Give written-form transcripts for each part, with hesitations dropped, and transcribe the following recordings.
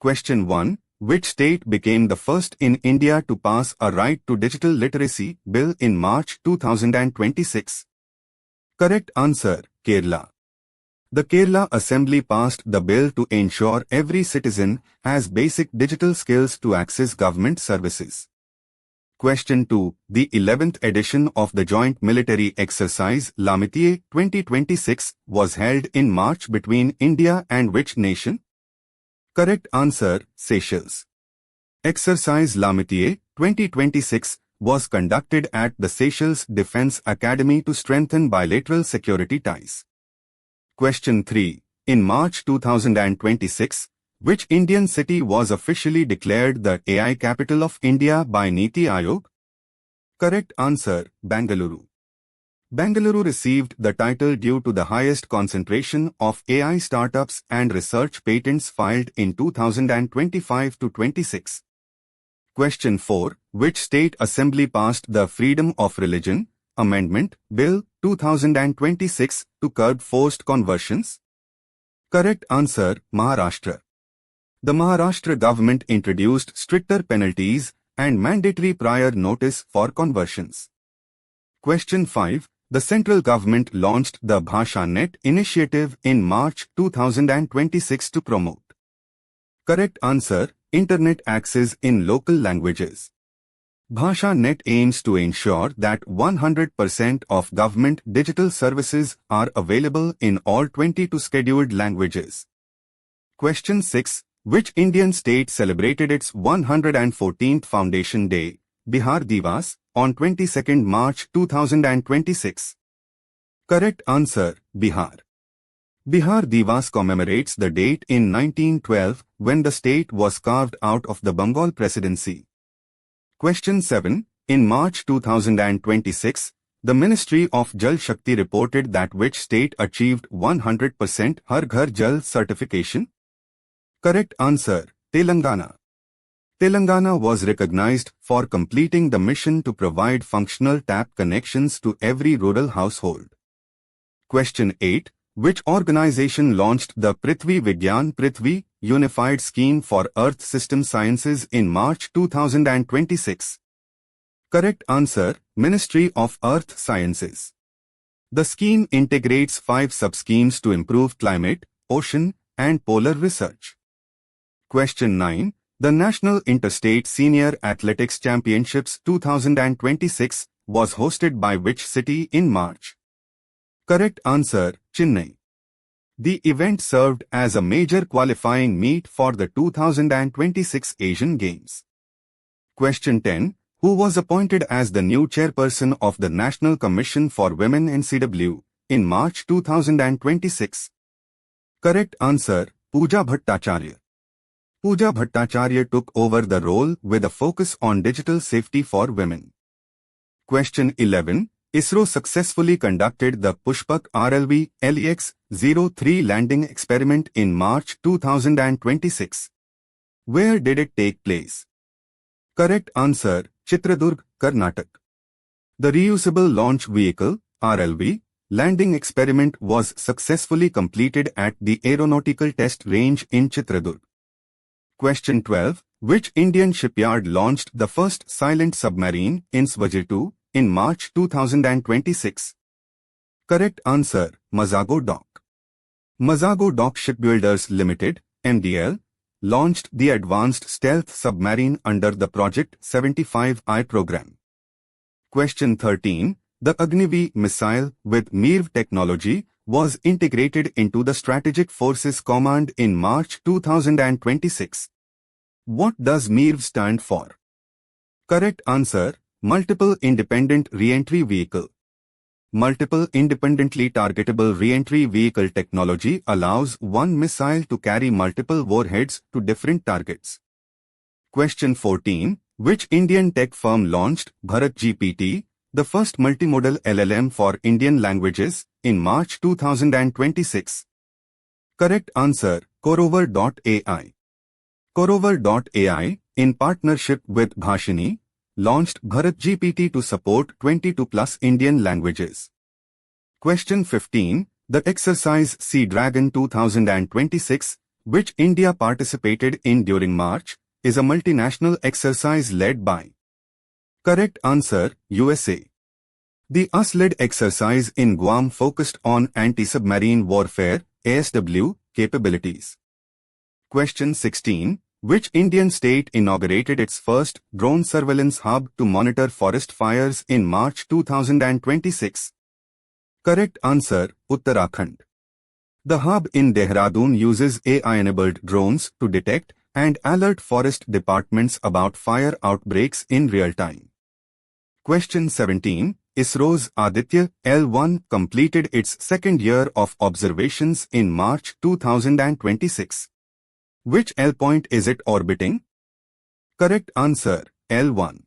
Question 1. Which state became the first in India to pass a right to digital literacy bill in March 2026? Correct answer, Kerala. The Kerala Assembly passed the bill to ensure every citizen has basic digital skills to access government services. Question 2. The 11th edition of the Joint Military Exercise Lamitiye 2026 was held in March between India and which nation? Correct answer, Seychelles. Exercise Lamitiye 2026 was conducted at the Seychelles Defence Academy to strengthen bilateral security ties. Question 3. In March 2026, which Indian city was officially declared the AI capital of India by Niti Aayog? Correct answer, Bengaluru. Bengaluru received the title due to the highest concentration of AI startups and research patents filed in 2025-26. Question 4. Which state assembly passed the Freedom of Religion Amendment Bill 2026 to curb forced conversions? Correct answer, Maharashtra. The Maharashtra government introduced stricter penalties and mandatory prior notice for conversions. Question 5. The central government launched the BhashaNet initiative in March 2026 to promote. Correct answer, Internet access in local languages. BhashaNet aims to ensure that 100% of government digital services are available in all 22 scheduled languages. Question 6. Which Indian state celebrated its 114th Foundation Day, Bihar Divas, on 22nd March 2026? Correct answer, Bihar. Bihar Divas commemorates the date in 1912 when the state was carved out of the Bengal Presidency. Question 7. In March 2026, the Ministry of Jal Shakti reported that which state achieved 100% Har Ghar Jal certification? Correct answer, Telangana. Telangana was recognized for completing the mission to provide functional tap connections to every rural household. Question 8. Which organization launched the Prithvi Vigyan Prithvi Unified Scheme for Earth System Sciences in March 2026? Correct answer, Ministry of Earth Sciences. The scheme integrates 5 sub-schemes to improve climate, ocean, and polar research. Question 9. The National Interstate Senior Athletics Championships 2026 was hosted by which city in March? Correct answer, Chennai. The event served as a major qualifying meet for the 2026 Asian Games. Question 10. Who was appointed as the new chairperson of the National Commission for Women NCW in March 2026? Correct answer, Pooja Bhattacharya. Pooja Bhattacharya took over the role with a focus on digital safety for women. Question 11. ISRO successfully conducted the Pushpak RLV LEX-03 landing experiment in March 2026. Where did it take place? Correct answer, Chitradurg, Karnataka. The reusable launch vehicle RLV landing experiment was successfully completed at the Aeronautical Test Range in Chitradurg. Question 12. Which Indian shipyard launched the first silent submarine in Swajir-2 in March 2026? Correct answer, Mazago Dock. Mazago Dock Shipbuilders Limited, MDL, launched the Advanced Stealth Submarine under the Project 75I program. Question 13. The Agniveer missile with MIRV technology was integrated into the Strategic Forces Command in March 2026. What does MIRV stand for? Correct answer, Multiple Independent Reentry Vehicle. Multiple Independently Targetable Reentry Vehicle technology allows one missile to carry multiple warheads to different targets. Question 14. Which Indian tech firm launched Bharat GPT, the first multimodal LLM for Indian languages, in March 2026? Correct answer, Corover.ai. Corover.ai, in partnership with Bhashini, launched Bharat GPT to support 22+ Indian languages. Question 15. The exercise Sea Dragon 2026 which India participated in during March, is a multinational exercise led by? Correct answer, USA. The US-led exercise in Guam focused on anti-submarine warfare, ASW, capabilities. Question 16. Which Indian state inaugurated its first drone surveillance hub to monitor forest fires in March 2026? Correct answer, Uttarakhand. The hub in Dehradun uses AI-enabled drones to detect and alert forest departments about fire outbreaks in real time. Question 17. ISRO's Aditya L1 completed its second year of observations in March 2026. Which L point is it orbiting? Correct answer, L1.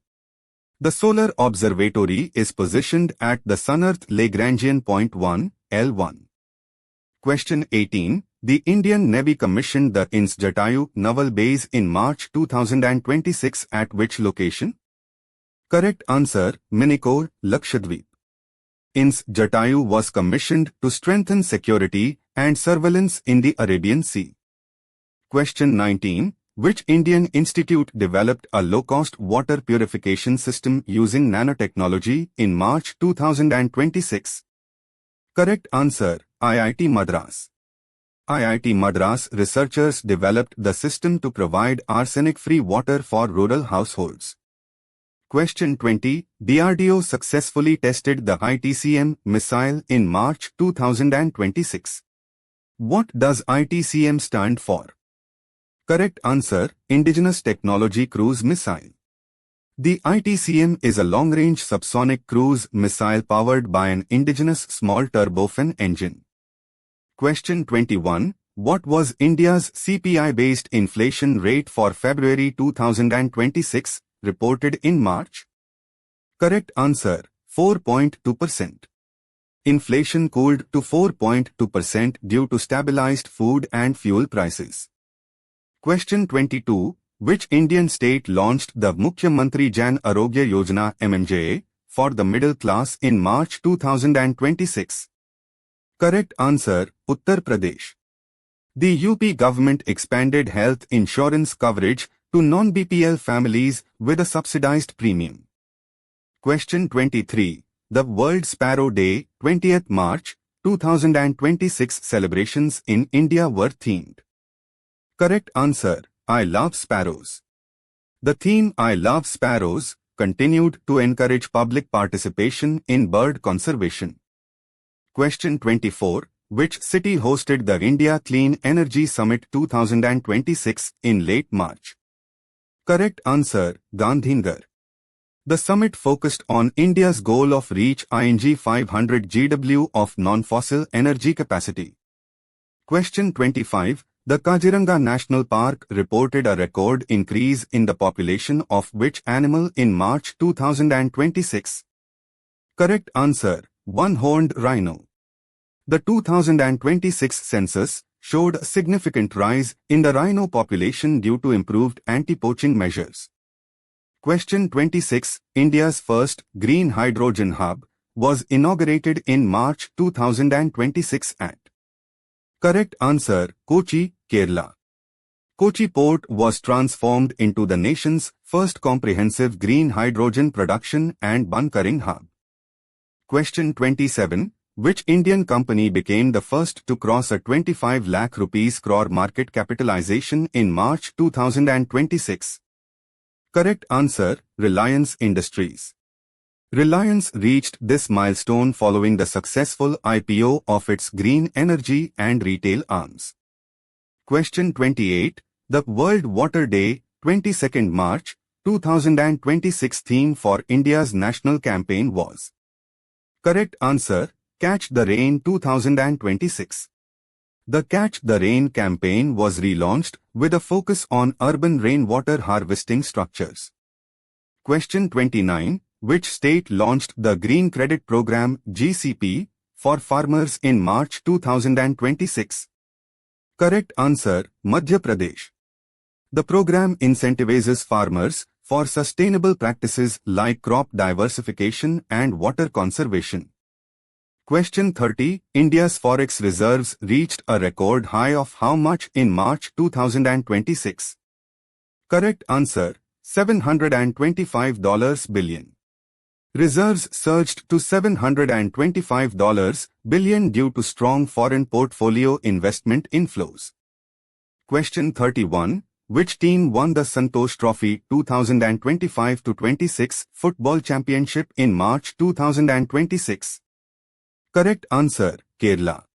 The Solar Observatory is positioned at the Sun-Earth Lagrangian point 1, L1. Question 18. The Indian Navy commissioned the INS Jatayu naval base in March 2026 at which location? Correct answer, Minikore, Lakshadweep. INS Jatayu was commissioned to strengthen security and surveillance in the Arabian Sea. Question 19. Which Indian institute developed a low-cost water purification system using nanotechnology in March 2026? Correct answer, IIT Madras. IIT Madras researchers developed the system to provide arsenic-free water for rural households. Question 20. DRDO successfully tested the ITCM missile in March 2026. What does ITCM stand for? Correct answer, Indigenous Technology Cruise Missile. The ITCM is a long-range subsonic cruise missile powered by an indigenous small turbofan engine. Question 21. What was India's CPI-based inflation rate for February 2026, reported in March? Correct answer, 4.2%. Inflation cooled to 4.2% due to stabilized food and fuel prices. Question 22. Which Indian state launched the Mukhyamantri Jan Arogya Yojana MMJA for the middle class in March 2026? Correct answer, Uttar Pradesh. The UP government expanded health insurance coverage to non-BPL families with a subsidized premium. Question 23. The World Sparrow Day, 20th March 2026 celebrations in India were themed. Correct answer, I Love Sparrows. The theme I Love Sparrows continued to encourage public participation in bird conservation. Question 24. Which city hosted the India Clean Energy Summit 2026 in late March? Correct answer, Gandhinagar. The summit focused on India's goal of reach 500 GW of non-fossil energy capacity. Question 25. The Kaziranga National Park reported a record increase in the population of which animal in March 2026? Correct answer, one-horned rhino. The 2026 census showed a significant rise in the rhino population due to improved anti-poaching measures. Question 26. India's first green hydrogen hub was inaugurated in March 2026 at? Correct answer, Kochi, Kerala. Kochi Port was transformed into the nation's first comprehensive green hydrogen production and bunkering hub. Question 27. Which Indian company became the first to cross a 25 lakh rupees crore market capitalization in March 2026? Correct answer, Reliance Industries. Reliance reached this milestone following the successful IPO of its green energy and retail arms. Question 28. The World Water Day, 22nd March 2026 theme for India's national campaign was? Correct answer, Catch the Rain 2026. The Catch the Rain campaign was relaunched with a focus on urban rainwater harvesting structures. Question 29. Which state launched the Green Credit Program (GCP) for farmers in March 2026? Correct answer, Madhya Pradesh. The program incentivizes farmers for sustainable practices like crop diversification and water conservation. Question 30. India's forex reserves reached a record high of how much in March 2026? Correct answer, $725 billion. Reserves surged to $725 billion due to strong foreign portfolio investment inflows. Question 31. Which team won the Santosh Trophy 2025-26 Football Championship in March 2026? Correct answer, Kerala.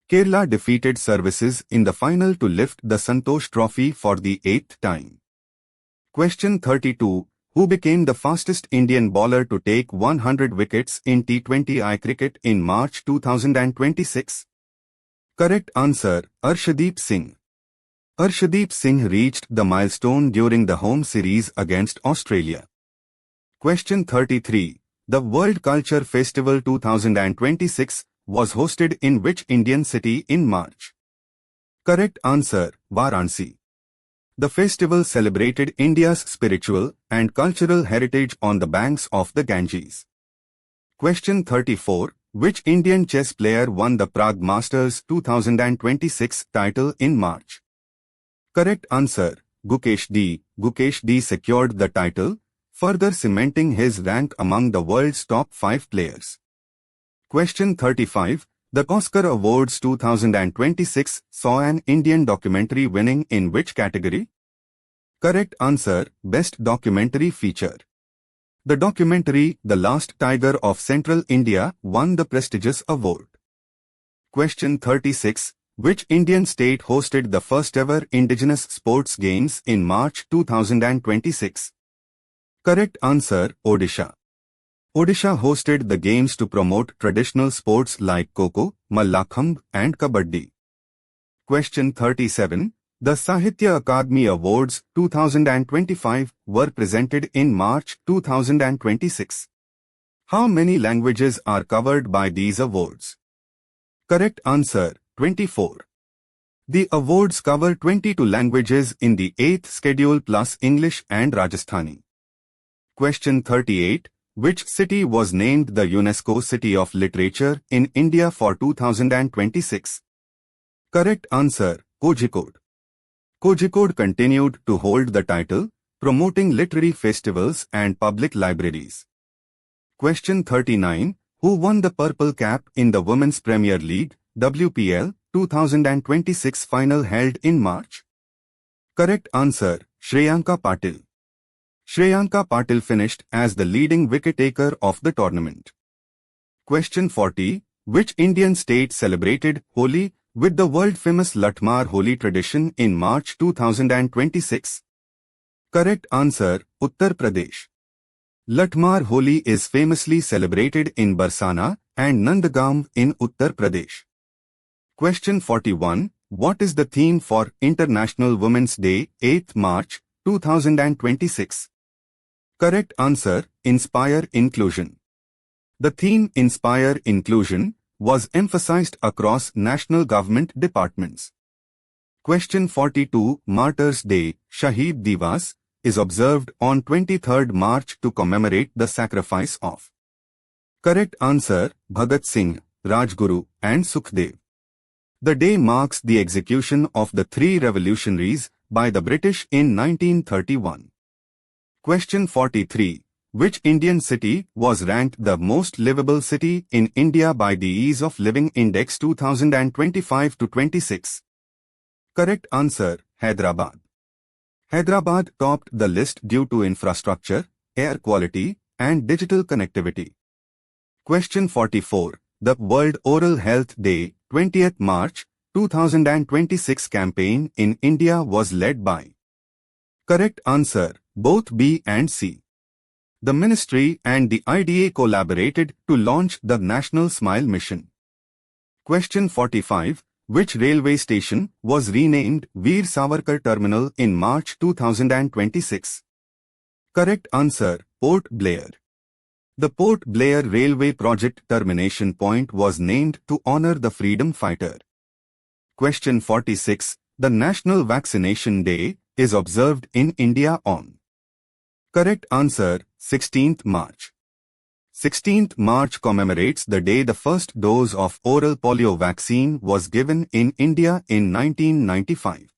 Kerala defeated Services in the final to lift the Santosh Trophy for the 8th time. Question 32. Who became the fastest Indian bowler to take 100 wickets in T20I cricket in March 2026? Correct answer, Arshdeep Singh. Arshdeep Singh reached the milestone during the home series against Australia. Question 33. The World Culture Festival 2026 was hosted in which Indian city in March? Correct answer, Varanasi. The festival celebrated India's spiritual and cultural heritage on the banks of the Ganges. Question 34. Which Indian chess player won the Prague Masters 2026 title in March? Correct answer, Gukesh D. Gukesh D secured the title, further cementing his rank among the world's top 5 players. Question 35. The Oscar Awards 2026 saw an Indian documentary winning in which category? Correct answer, Best Documentary Feature. The documentary The Last Tiger of Central India won the prestigious award. Question 36. Which Indian state hosted the first ever indigenous sports games in March 2026? Correct answer, Odisha. Odisha hosted the games to promote traditional sports like Kho-Kho, Mallakhambh and Kabaddi. Question 37. The Sahitya Akademi Awards 2025 were presented in March 2026. How many languages are covered by these awards? Correct answer, 24. The awards cover 22 languages in the 8th schedule plus English and Rajasthani. Question 38. Which city was named the UNESCO City of Literature in India for 2026? Correct answer, Kozhikode. Kozhikode continued to hold the title, promoting literary festivals and public libraries. Question 39. Who won the Purple Cap in the Women's Premier League, WPL, 2026 final held in March? Correct answer, Shreyanka Patil. Shreyanka Patil finished as the leading wicket-taker of the tournament. Question 40. Which Indian state celebrated Holi with the world-famous Latmar Holi tradition in March 2026? Correct answer, Uttar Pradesh. Latmar Holi is famously celebrated in Barsana and Nandgaon in Uttar Pradesh. Question 41. What is the theme for International Women's Day, 8th March 2026? Correct answer, Inspire Inclusion. The theme Inspire Inclusion was emphasized across national government departments. Question 42. Martyrs' Day, Shaheed Divas, is observed on 23rd March to commemorate the sacrifice of. Correct answer, Bhagat Singh, Rajguru, and Sukhdev. The day marks the execution of the 3 revolutionaries by the British in 1931. Question 43. Which Indian city was ranked the most livable city in India by the Ease of Living Index 2025-26? Correct answer, Hyderabad. Hyderabad topped the list due to infrastructure, air quality, and digital connectivity. Question 44. The World Oral Health Day, 20th March 2026 campaign in India was led by. Correct answer, both B and C. The Ministry and the IDA collaborated to launch the National Smile Mission. Question 45. Which railway station was renamed Veer Savarkar Terminal in March 2026? Correct answer, Port Blair. The Port Blair Railway Project termination point was named to honor the freedom fighter. Question 46. The National Vaccination Day is observed in India on. Correct answer, 16th March. 16th March commemorates the day the first dose of oral polio vaccine was given in India in 1995.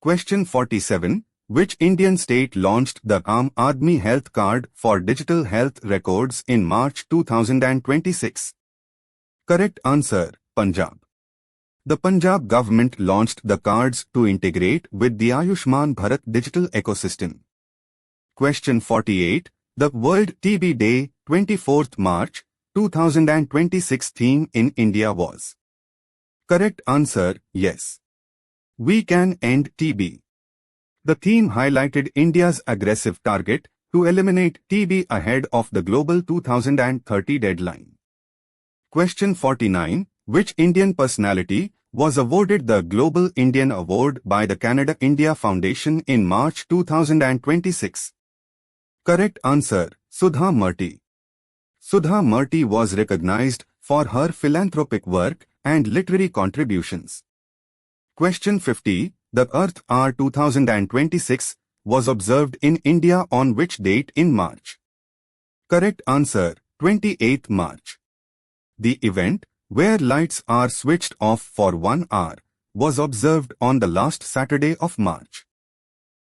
Question 47. Which Indian state launched the Aam Aadmi Health Card for digital health records in March 2026? Correct answer, Punjab. The Punjab government launched the cards to integrate with the Ayushman Bharat digital ecosystem. Question 48. The World TB Day, 24th March 2026 theme in India was? Correct answer, yes. We can end TB. The theme highlighted India's aggressive target to eliminate TB ahead of the global 2030 deadline. Question 49. Which Indian personality was awarded the Global Indian Award by the Canada-India Foundation in March 2026? Correct answer, Sudha Murty. Sudha Murty was recognized for her philanthropic work and literary contributions. Question 50. The Earth Hour 2026 was observed in India on which date in March? Correct answer, 28th March. The event, where lights are switched off for 1 hour, was observed on the last Saturday of March.